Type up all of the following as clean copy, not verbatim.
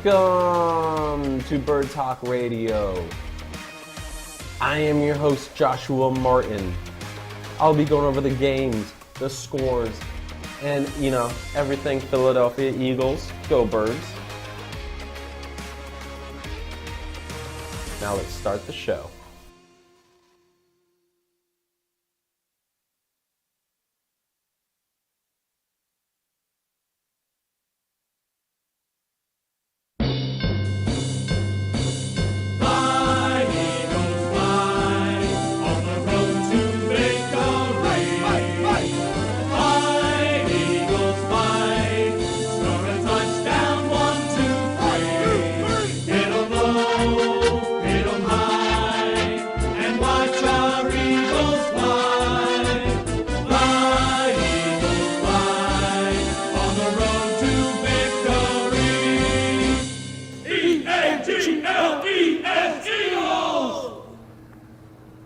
Welcome to Bird Talk Radio. I am your host, Joshua Martin. I'll be going over the games, the scores, and, everything Philadelphia Eagles. Go Birds. Now let's start the show.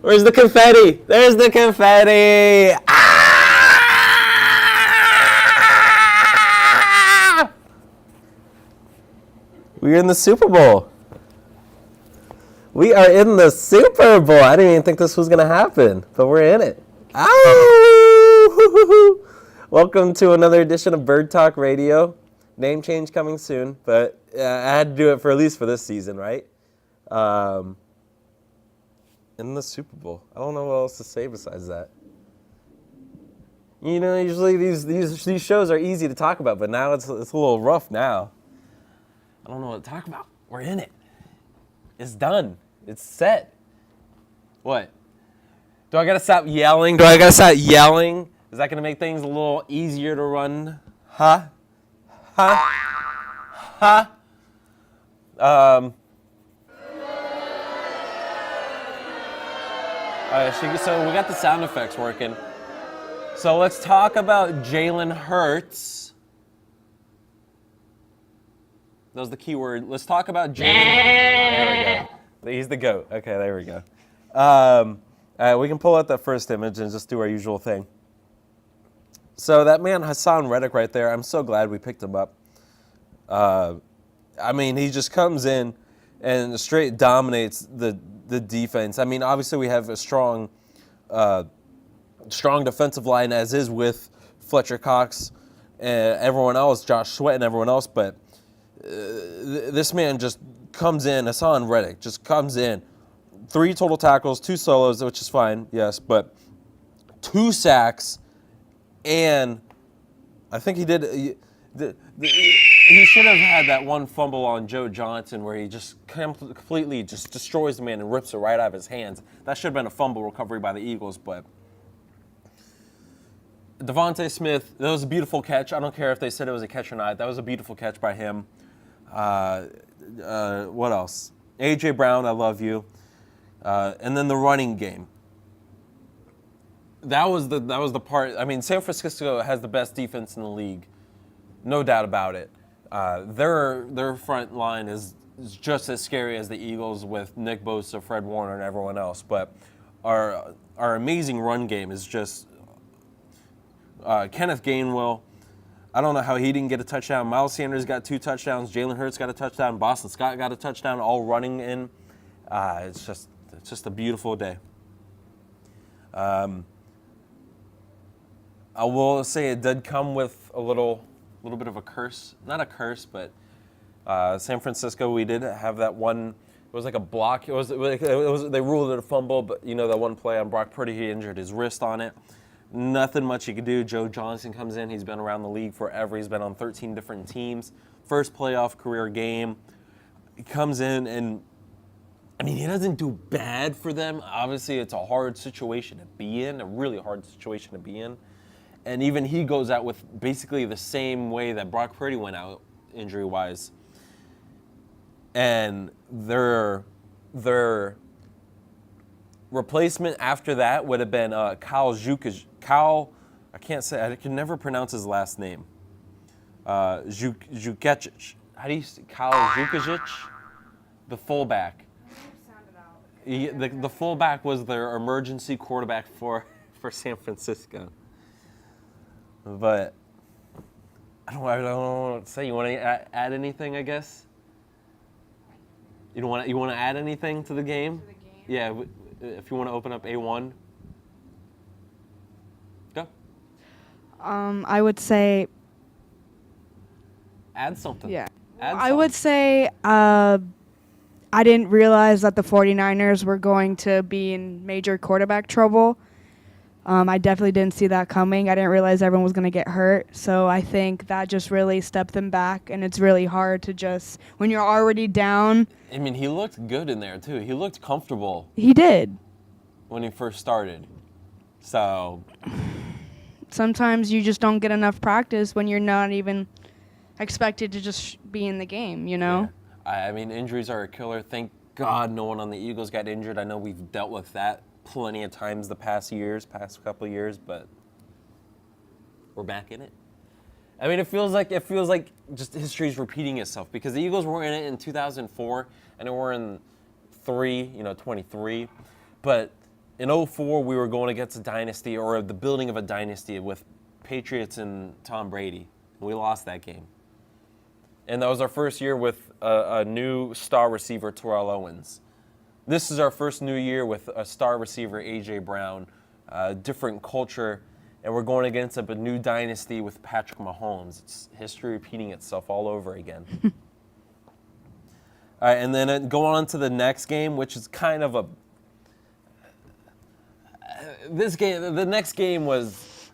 Where's the confetti? There's the confetti! Ah! We're in the Super Bowl. We are in the Super Bowl. I didn't even think this was going to happen, but we're in it. Ow! Welcome to another edition of Bird Talk Radio. Name change coming soon, but I had to do it for at least for this season, right? In the Super Bowl. I don't know what else to say besides that. Usually these shows are easy to talk about, but now it's a little rough now. I don't know what to talk about. We're in it. It's done. It's set. What? Do I gotta stop yelling? Is that gonna make things a little easier to run? Huh? So we got the sound effects working. So let's talk about Jalen Hurts. That was the key word. Let's talk about Jalen. There we go. He's the GOAT. Okay, there we go. We can pull out that first image and just do our usual thing. So that man, Hassan Reddick right there, I'm so glad we picked him up. He just comes in and straight dominates the defense. Obviously we have a strong defensive line as is with Fletcher Cox and everyone else, Josh Sweat and everyone else, but this man just comes in, Hassan Reddick just comes in. 3 total tackles, 2 solos, which is fine, yes, but 2 sacks, and I think he did... He should have had that one fumble on Joe Johnson where he just completely just destroys the man and rips it right out of his hands. That should have been a fumble recovery by the Eagles, but Devontae Smith, that was a beautiful catch. I don't care if they said it was a catch or not. That was a beautiful catch by him. What else? A.J. Brown, I love you. And then the running game. That was the part. San Francisco has the best defense in the league. No doubt about it. Their front line is just as scary as the Eagles with Nick Bosa, Fred Warner, and everyone else. But our amazing run game is just Kenneth Gainwell. I don't know how he didn't get a touchdown. Miles Sanders got 2 touchdowns. Jalen Hurts got a touchdown. Boston Scott got a touchdown. All running in. It's just a beautiful day. I will say it did come with a little bit of a curse. Not a curse, but San Francisco, we did have that one. It was like a block. It was they ruled it a fumble, but that one play on Brock Purdy, he injured his wrist on it. Nothing much he could do. Joe Johnson comes in. He's been around the league forever. He's been on 13 different teams. First playoff career game. He comes in and he doesn't do bad for them. Obviously, it's a hard situation to be in, a really hard situation to be in. And even he goes out with basically the same way that Brock Purdy went out injury-wise. And their replacement after that would have been Kyle Jukic. I can never pronounce his last name. Jukic. How do you say Kyle Jukic? The fullback. The fullback was their emergency quarterback for San Francisco. But I don't know what to say. You want to add anything, I guess? You want to add anything to the game? To the game? Yeah, if you want to open up A1. Go. I would say, Add something. yeah. Add I would something. say I didn't realize that the 49ers were going to be in major quarterback trouble. I definitely didn't see that coming. I didn't realize everyone was going to get hurt. So I think that just really stepped them back, and it's really hard to just, when you're already down. I mean, he looked good in there, too. He looked comfortable He did. when he first started. So, Sometimes you just don't get enough practice when you're not even expected to just be in the game, you know? yeah. I mean, injuries are a killer. Thank God no one on the Eagles got injured. I know we've dealt with that plenty of times the past couple of years, but we're back in it. I mean, it feels like just history's repeating itself because the Eagles were in it in 2004 and we're in 23. But in 04, we were going against a dynasty or the building of a dynasty with Patriots and Tom Brady. And we lost that game. And that was our first year with a new star receiver, Terrell Owens. This is our first new year with a star receiver, A.J. Brown, different culture, and we're going against a new dynasty with Patrick Mahomes. It's history repeating itself all over again. All right, and then going on to the next game, which is kind of the next game was,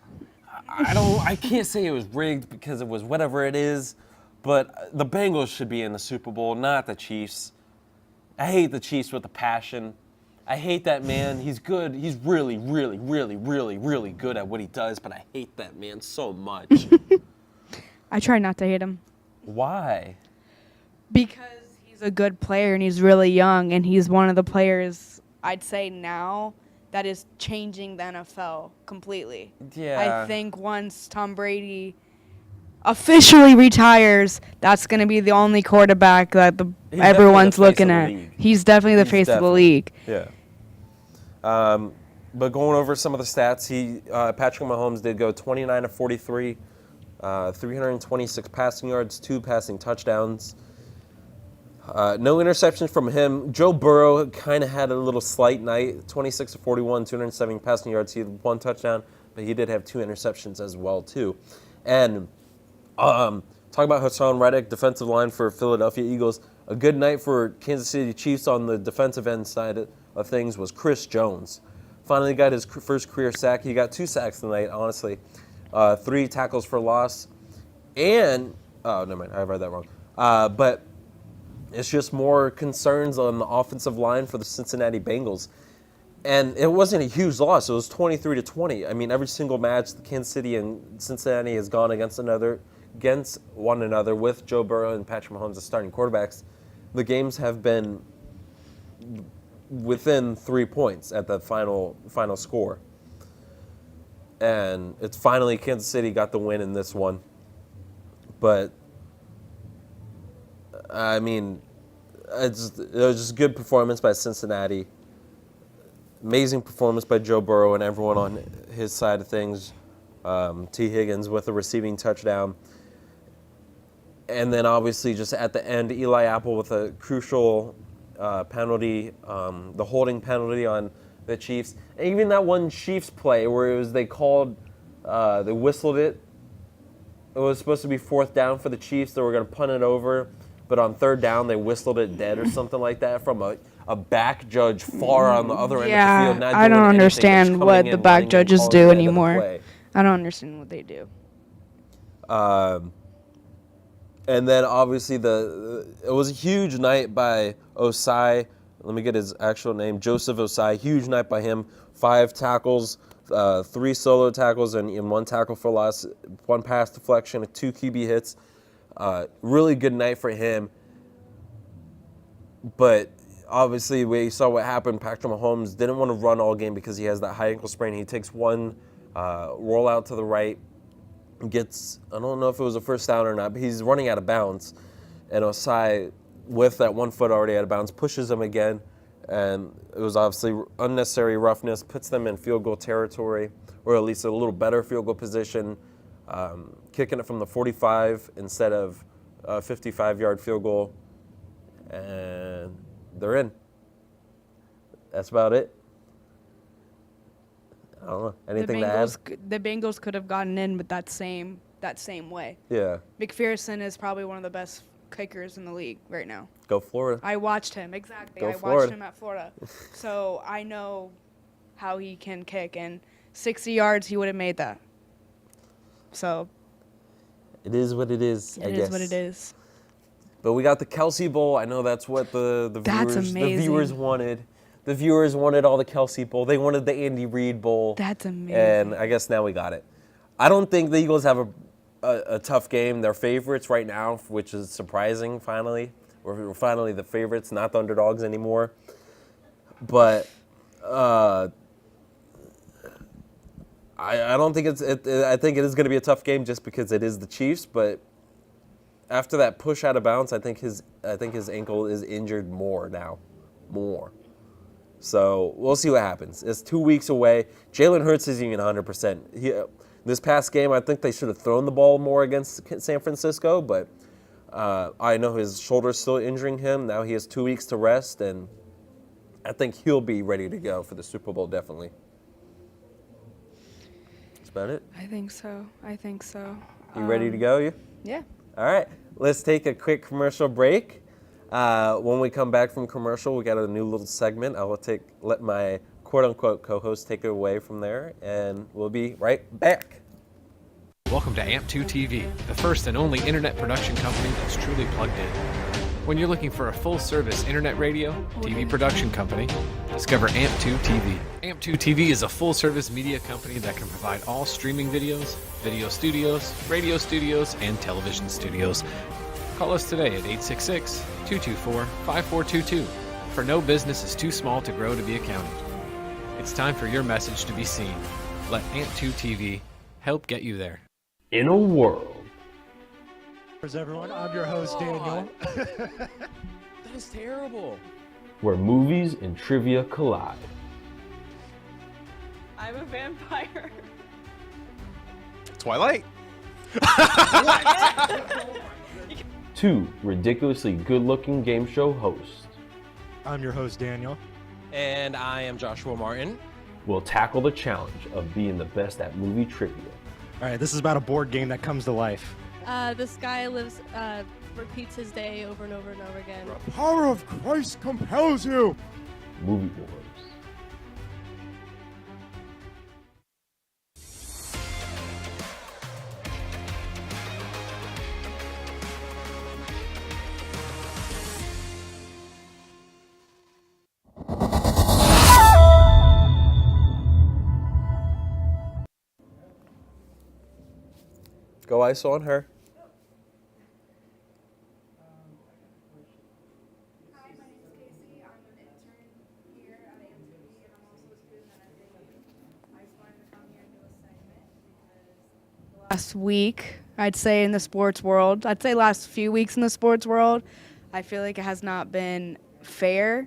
I can't say it was rigged because it was whatever it is, but the Bengals should be in the Super Bowl, not the Chiefs. I hate the Chiefs with a passion. I hate that man. He's good. He's really, really, really, really, really good at what he does, but I hate that man so much. I try not to hate him. Why? Because he's a good player and he's really young, and he's one of the players, I'd say now, that is changing the NFL completely. Yeah. I think once Tom Brady officially retires, that's going to be the only quarterback that He's everyone's definitely the face looking of at. the league. He's definitely the He's face of the definitely- league. Yeah. But going over some of the stats, Patrick Mahomes did go 29 of 43, 326 passing yards, 2 passing touchdowns. No interceptions from him. Joe Burrow kind of had a little slight night, 26 of 41, 207 passing yards. He had 1 touchdown, but he did have 2 interceptions as well, too. And talk about Hassan Reddick, defensive line for Philadelphia Eagles. A good night for Kansas City Chiefs on the defensive end side of things was Chris Jones. Finally got his first career sack. He got 2 sacks tonight, honestly. 3 tackles for loss. And, oh, never mind, I read that wrong. But it's just more concerns on the offensive line for the Cincinnati Bengals. And it wasn't a huge loss. It was 23-20. I mean, every single match, Kansas City and Cincinnati has gone against one another with Joe Burrow and Patrick Mahomes as starting quarterbacks. The games have been within 3 points at the final score. And it's finally Kansas City got the win in this one. But, I mean, it was just a good performance by Cincinnati. Amazing performance by Joe Burrow and everyone on his side of things. T. Higgins with a receiving touchdown. And then obviously just at the end, Eli Apple with a crucial penalty, the holding penalty on the Chiefs. And even that one Chiefs play where they whistled it. It was supposed to be 4th down for the Chiefs. They were going to punt it over. But on 3rd down, they whistled it dead or something like that from a back judge far on the other end of the field. Not I doing don't anything, understand just what coming the in, back running in, judges calling do the end of the anymore. play. I don't understand what they do. And then obviously it was a huge night by Osai. Let me get his actual name, Joseph Osai. Huge night by him. 5 tackles, 3 solo tackles, and 1 tackle for loss, 1 pass deflection, 2 QB hits. Really good night for him. But obviously, we saw what happened. Patrick Mahomes didn't want to run all game because he has that high ankle sprain. He takes 1 rollout to the right, gets, I don't know if it was a first down or not, but he's running out of bounds. And Osai, with that 1 foot already out of bounds, pushes him again. And it was obviously unnecessary roughness, puts them in field goal territory, or at least a little better field goal position, kicking it from the 45 instead of a 55-yard field goal. And they're in. That's about it. I don't know. Anything to add? The Bengals could have gotten in with that same way. Yeah. McPherson is probably one of the best kickers in the league right now. Go Florida. I watched him, exactly. Go I Florida. watched him at Florida. So I know how he can kick, and 60 yards, he would have made that. So It is what it is, I guess. it is what it is. But we got the Kelsey Bowl. I know that's what the viewers wanted. The viewers wanted all the Kelsey Bowl. They wanted the Andy Reid Bowl. That's amazing. And I guess now we got it. I don't think the Eagles have a tough game. They're favorites right now, which is surprising, finally. We're finally the favorites, not the underdogs anymore. But I don't think I think it is going to be a tough game just because it is the Chiefs. But after that push out of bounds, I think his ankle is injured more now. So we'll see what happens. It's 2 weeks away. Jalen Hurts isn't even 100%. This past game, I think they should have thrown the ball more against San Francisco, but I know his shoulder's still injuring him. Now he has 2 weeks to rest, and I think he'll be ready to go for the Super Bowl, definitely. That's about it. I think so. You ready to go, you? Yeah. All right. Let's take a quick commercial break. When we come back from commercial, we got a new little segment. I will let my quote-unquote co-host take it away from there, and we'll be right back. Welcome to AMP2 TV, the first and only internet production company that's truly plugged in. When you're looking for a full-service internet radio, TV production company, discover AMP2 TV. AMP2 TV is a full-service media company that can provide all streaming videos, video studios, radio studios, and television studios. Call us today at 866-224-5422, for no business is too small to grow to be accounted. It's time for your message to be seen. Let AMP2 TV help get you there. In a world. Everyone, I'm your host, Daniel. That is terrible. Where movies and trivia collide. I'm a vampire. Twilight. Two ridiculously good-looking game show hosts I'm your host, Daniel. And I am Joshua Martin. will tackle the challenge of being the best at movie trivia. All right, this is about a board game that comes to life. This guy repeats his day over and over and over again. The power of Christ compels you. Movie Wars. Go ice on her. Hi, my name is Casey. I'm an intern here at AMTV, and I'm also a student at FAU. I just wanted to come here and do a segment because last week, I'd say in the sports world, I'd say last few weeks in the sports world, I feel like it has not been fair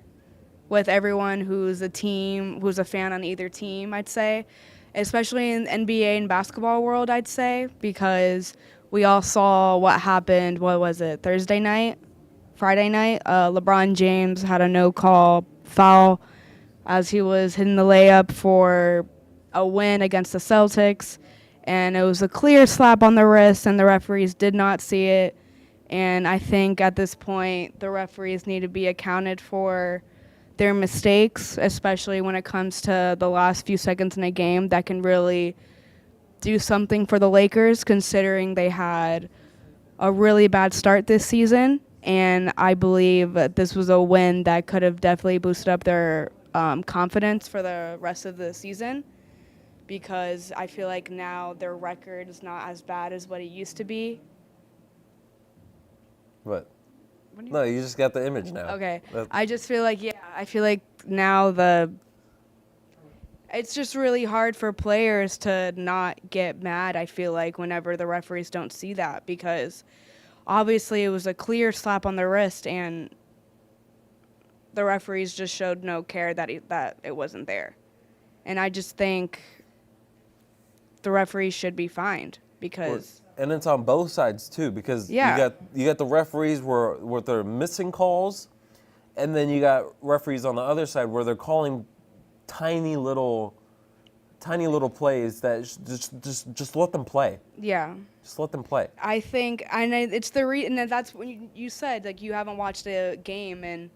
with everyone who's a fan on either team, I'd say. Especially in the NBA and basketball world, I'd say, because we all saw what happened, Friday night? LeBron James had a no-call foul as he was hitting the layup for a win against the Celtics, and it was a clear slap on the wrist, and the referees did not see it. And I think at this point, the referees need to be accounted for their mistakes, especially when it comes to the last few seconds in a game that can really do something for the Lakers, considering they had a really bad start this season. And I believe that this was a win that could have definitely boosted up their confidence for the rest of the season, because I feel like now their record is not as bad as what it used to be. What? No, you just got the image now. Okay. I just feel like, now it's just really hard for players to not get mad, I feel like, whenever the referees don't see that, because obviously it was a clear slap on the wrist and the referees just showed no care that it wasn't there. And I just think the referees should be fined because... And it's on both sides too, because you got the referees with their missing calls, And then you got referees on the other side where they're calling tiny little plays that just let them play. Yeah. Just let them play. I think, and it's the reason that that's when you said like you haven't watched a game in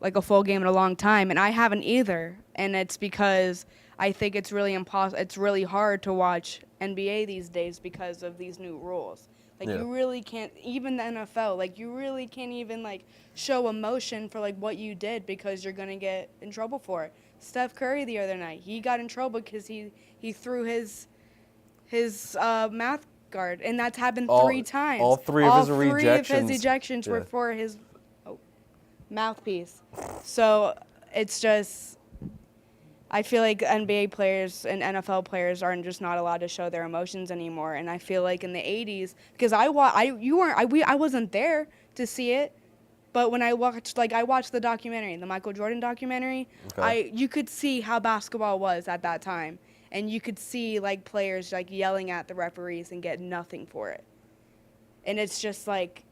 like a full game in a long time, and I haven't either. And it's because I think it's really It's really hard to watch NBA these days because of these new rules. Like Yeah. you really can't, even the NFL. Like you really can't even like show emotion for like what you did because you're gonna get in trouble for it. Steph Curry the other night, he got in trouble because he threw his mouth guard, and that's happened 3 times. All three of his ejections were yeah. for his mouthpiece. So it's just, I feel like NBA players and NFL players are just not allowed to show their emotions anymore. And I feel like in the 80s, because I wasn't there to see it, but when I watched the documentary, the Michael Jordan documentary, Okay. you could see how basketball was at that time. And you could see like players like yelling at the referees and get nothing for it. And it's just like,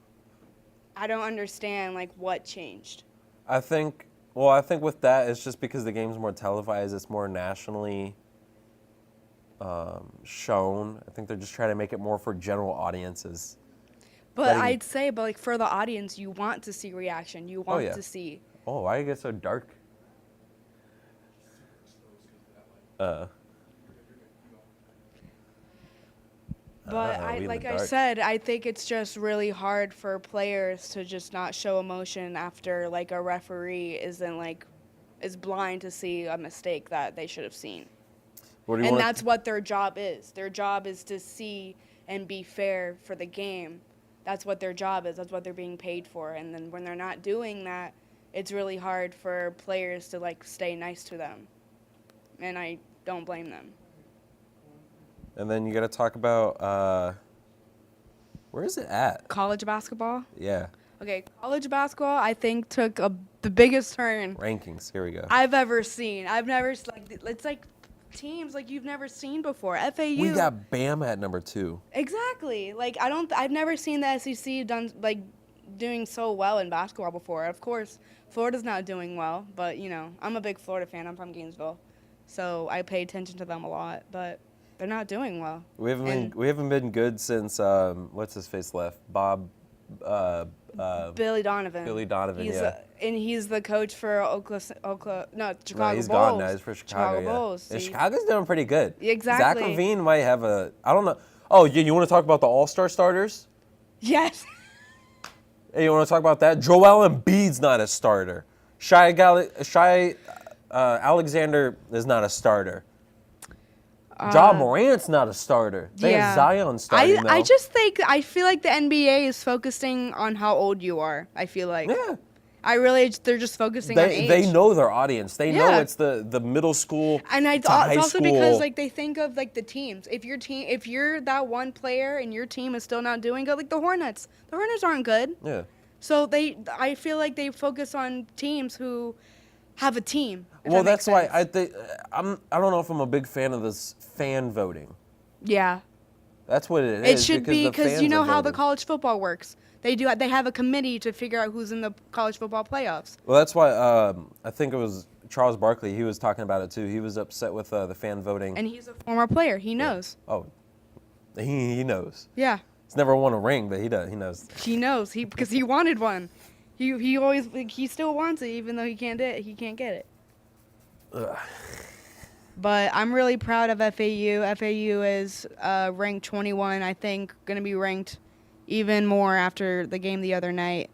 I don't understand like what changed. I think with that, it's just because the game's more televised, it's more nationally shown. I think they're just trying to make it more for general audiences. But I'd say, like for the audience, you want to see reaction. You want yeah. to see. Oh, why you get so dark? But we in the like I dark. said, I think it's just really hard for players to just not show emotion after like a referee is blind to see a mistake that they should have seen. What do you And want? that's what their job is. Their job is to see and be fair for the game. That's what their job is. That's what they're being paid for. And then when they're not doing that, it's really hard for players to like stay nice to them. And I don't blame them. And then you got to talk about where is it at? College basketball? Yeah, Okay, college basketball I think took the biggest turn rankings. Here we go. I've ever seen. It's like teams like you've never seen before. FAU. We got Bam at number 2. Exactly. Like I've never seen the SEC doing so well in basketball before. Of course, Florida's not doing well, but you know, I'm a big Florida fan. I'm from Gainesville. So I pay attention to them a lot, but they're not doing well. We haven't been good since what's his face left? Bob Billy Donovan. Billy Donovan, yeah. And he's the coach for Chicago No, he's Bulls. gone now. He's for Chicago. Yeah. Bulls. And See? Chicago's doing pretty good. Exactly. Zach LaVine might have I don't know. Oh, you want to talk about the All-Star starters? Yes. Hey, you want to talk about that? Joel Embiid's not a starter. Shai Alexander is not a starter. Ja Morant's not a starter. They have Zion starting though. I feel like the NBA is focusing on how old you are. I feel like. Yeah. They're just focusing on age. They know their audience. They know Yeah. it's the middle school And to it's high also school. because like they think of like the teams. If you're that one player and your team is still not doing good, like the Hornets. The Hornets aren't good. Yeah. So I feel like they focus on teams who have a team. if Well, that makes that's why sense. I think I don't know if I'm a big fan of this fan voting. Yeah. That's what it It is. should be the because you fans know are how the voting. college football works. They have a committee to figure out who's in the college football playoffs. Well, that's why I think it was Charles Barkley. He was talking about it too. He was upset with the fan voting. And he's a former player. He knows. Oh, he knows. Yeah. He's never won a ring, but he knows. He knows. Because he wanted one. He always he still wants it even though he can't get it. Ugh. But I'm really proud of FAU. FAU is ranked 21. I think going to be ranked even more after the game the other night.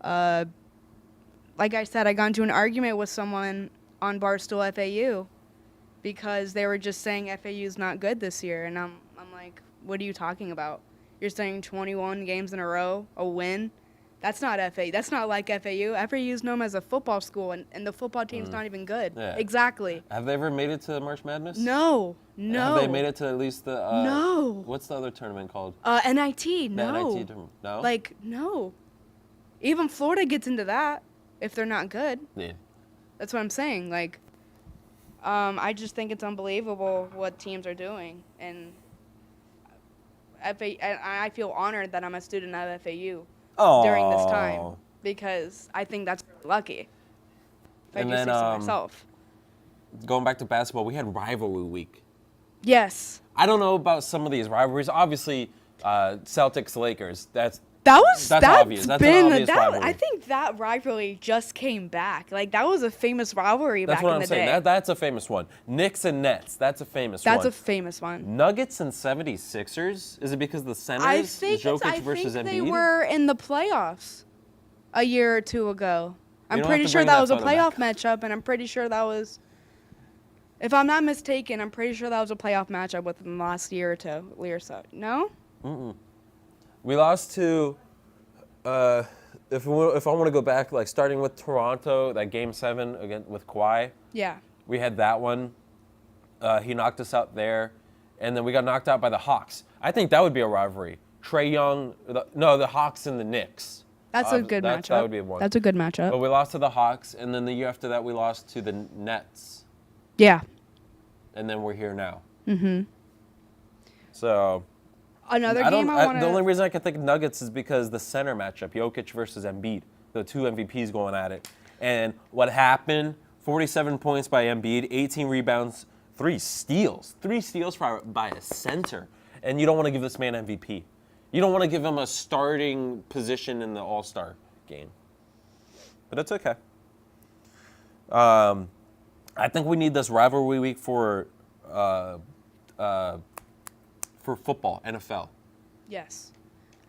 Like I said, I got into an argument with someone on Barstool FAU because they were just saying FAU is not good this year, and I'm like, what are you talking about? You're saying 21 games in a row, a win? That's not FAU. That's not like FAU. FAU is known as a football school, and the football team's not even good. Yeah. Exactly. Have they ever made it to March Madness? No. Have they made it to at least the? No. What's the other tournament called? NIT, The no. NIT tournament. No. Like, no. Even Florida gets into that if they're not good. Yeah. That's what I'm saying. Like, I just think it's unbelievable what teams are doing. And I feel honored that I'm a student at FAU during this time. because I think that's lucky. If I And do then, say so myself. Going back to basketball, we had rivalry week. Yes. I don't know about some of these rivalries. Obviously, Celtics Lakers. That's That's obvious. That's an obvious rivalry. I think that rivalry just came back. Like that was a famous rivalry That's back what in I'm the saying. day. That's a famous one. Knicks and Nets. That's a famous one. That's a famous one. Nuggets and 76ers. Is it because the centers? I think Jokic versus they Embiid? were in the playoffs a year or two ago. I'm don't pretty have to sure bring that that was a photo playoff back. matchup, and I'm pretty sure that was, if I'm not mistaken, I'm pretty sure that was a playoff matchup within the last year or so. No? We lost to. If I want to go back, like starting with Toronto, that Game 7 again with Kawhi, Yeah. we had that one. He knocked us out there, and then we got knocked out by the Hawks. I think that would be a rivalry. Trae Young, the Hawks and the Knicks. That's a good matchup. That would be one. That's a good matchup. But we lost to the Hawks, and then the year after that, we lost to the Nets, Yeah. and then we're here now. So Another I don't. game I want The only to. reason I can think of Nuggets is because the center matchup, Jokic versus Embiid, the two MVPs going at it, and what happened? 47 points by Embiid, 18 rebounds, 3 steals by a center, and you don't want to give this man MVP. You don't want to give him a starting position in the All-Star game, but it's okay. I think we need this rivalry week for football, NFL. Yes.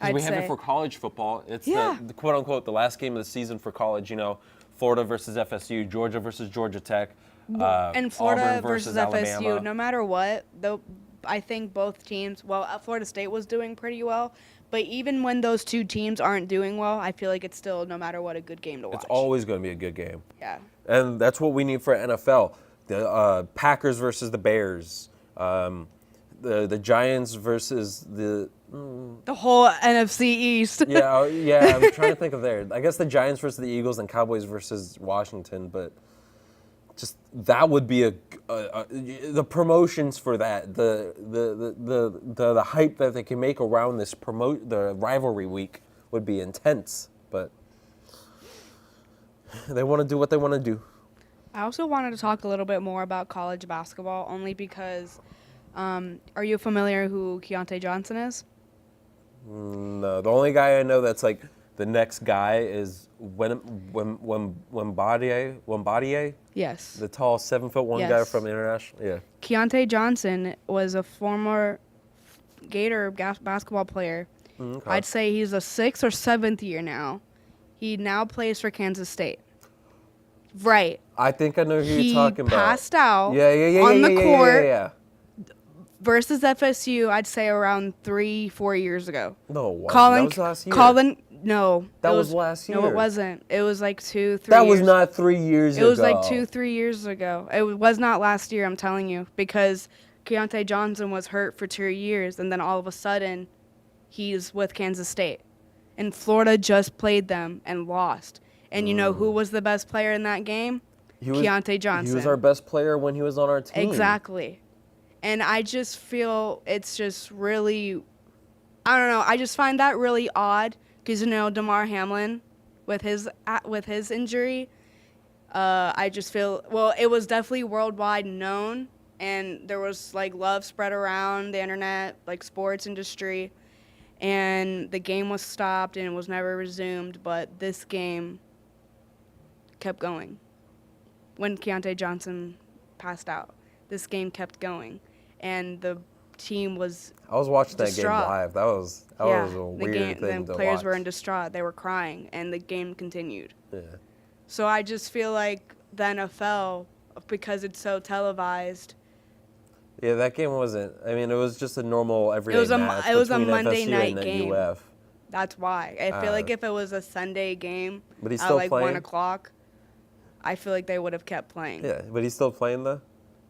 'Cause we have it for college football. It's the quote unquote the last game of the season for college. Florida versus FSU, Georgia versus Georgia Tech, and Florida Auburn versus Alabama. FSU, no matter what, though, I think both teams. Well, Florida State was doing pretty well, but even when those two teams aren't doing well, I feel like it's still, no matter what, a good game to watch. It's always going to be a good game, Yeah. and that's what we need for NFL. The Packers versus the Bears, the Giants versus the. The whole NFC East. Yeah, I'm trying to think of there. I guess the Giants versus the Eagles and Cowboys versus Washington, but just that would be the promotions for that, the hype that they can make around this the rivalry week would be intense. But they want to do what they want to do. I also wanted to talk a little bit more about college basketball, only because, are you familiar who Keontae Johnson is? No, the only guy I know that's like the next guy is Wembanyama, Yes. the tall 7'1" guy Yes. from International. Yeah. Keontae Johnson was a former Gator basketball player. Okay. I'd say he's a 6th or 7th year now. He now plays for Kansas State. Right. I think I know who He you're talking about. passed out Yeah, on the court Yeah. versus FSU, I'd say around 3-4 years ago. No, what? Colin, That was last year. No. That it was last No, year. it wasn't. It was like 2-3 That years. was not 3 years It ago. was like 2-3 years ago. It was not last year, I'm telling you, because Keontae Johnson was hurt for 2 years, and then all of a sudden, he's with Kansas State. And Florida just played them and lost. And you know who was the best player in that game? Keontae Johnson. He was our best player when he was on our team. Exactly. And I just feel it's just really, I don't know, I just find that really odd because, DeMar Hamlin with his injury, I just feel, well, it was definitely worldwide known, and there was, like, love spread around the internet, like, sports industry, and the game was stopped and it was never resumed, but this game kept going. When Keontae Johnson passed out, this game kept going, and the team was I was watching that game distraught. live. That was a weird thing the to players watch. were in distraught. They were crying, and the game continued. Yeah. So I just feel like the NFL, because it's so televised, Yeah, that game wasn't. I mean, it was just a normal everyday match it was a between Monday FSU night and the game. UF. that's why. I feel like if it was a Sunday game But he's at still like playing? 1 o'clock, I feel like they would have kept playing. Yeah, but he's still playing though.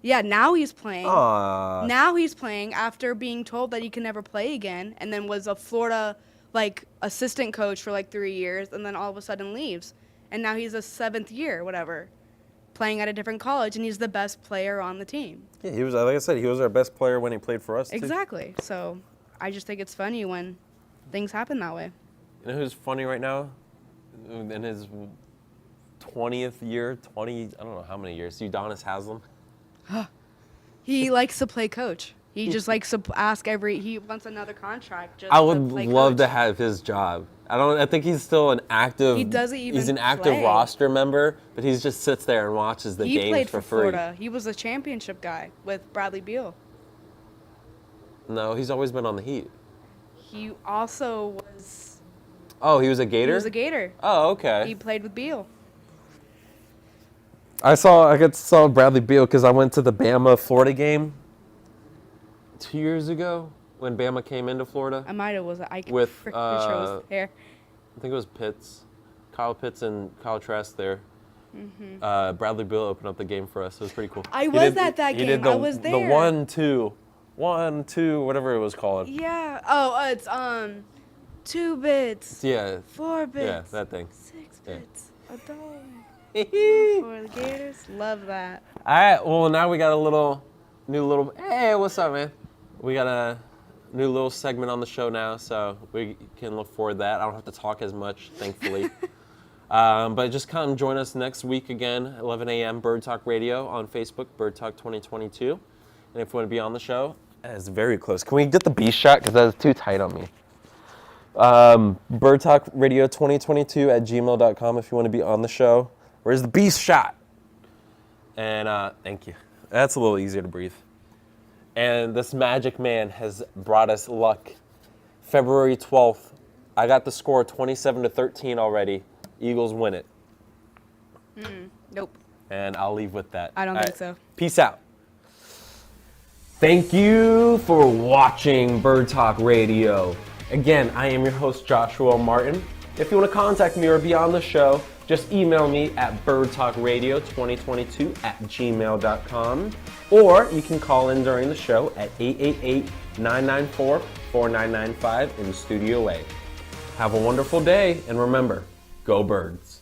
Yeah, now he's playing. Aww. Now he's playing after being told that he can never play again, and then was a Florida assistant coach for 3 years, and then all of a sudden leaves, and now he's a 7th year, whatever, playing at a different college, and he's the best player on the team. Yeah, he was. Like I said, he was our best player when he played for us. Too. Exactly. So I just think it's funny when things happen that way. You know who's funny right now? in his 20th year, I don't know how many years, Udonis Haslam. He likes to play coach. He just likes to ask he wants another contract. Just I to would play love to coach. have his job. I think he's still an active. He doesn't even He's an active play. roster member, but he just sits there and watches the He games played for for free. Florida. He was a championship guy with Bradley Beal. No, he's always been on the Heat. He also was. Oh, he was a Gator? He was a Gator. Oh, okay. He played with Beal. I saw Bradley Beal because I went to the Bama Florida game 2 years ago when Bama came into Florida. I might have was. I can With, pretty sure it was there. I think it was Pitts, Kyle Pitts and Kyle Trask there. Bradley Beal opened up the game for us. It was pretty cool. I He was did- at that he did game. I was there. The 1-2, whatever it was called. Yeah. Oh, it's 2 bits, Yeah, 4 bits, yeah, that thing. 6 Yeah. bits, $1 All for the Gators. Love that. right, well now we got a new little. Hey, what's up, man? We got a new little segment on the show now, so we can look forward to that. I don't have to talk as much, thankfully. But just come join us next week again, 11 a.m. Bird Talk Radio on Facebook, Bird Talk 2022. And if you want to be on the show, it's very close. Can we get the B shot? Because that's too tight on me. Bird Talk Radio 2022 at gmail.com if you want to be on the show. Where's the B shot? And thank you. That's a little easier to breathe. And this magic man has brought us luck. February 12th, I got the score 27-13 already. Eagles win it. Nope. And I'll leave with that. I don't All think so. Peace out. Thank you for watching Bird Talk Radio. Again, I am your host, Joshua Martin. If you want to contact me or be on the show, just email me at birdtalkradio2022@gmail.com, or you can call in during the show at 888-994-4995 in Studio A. Have a wonderful day, and remember, go Birds.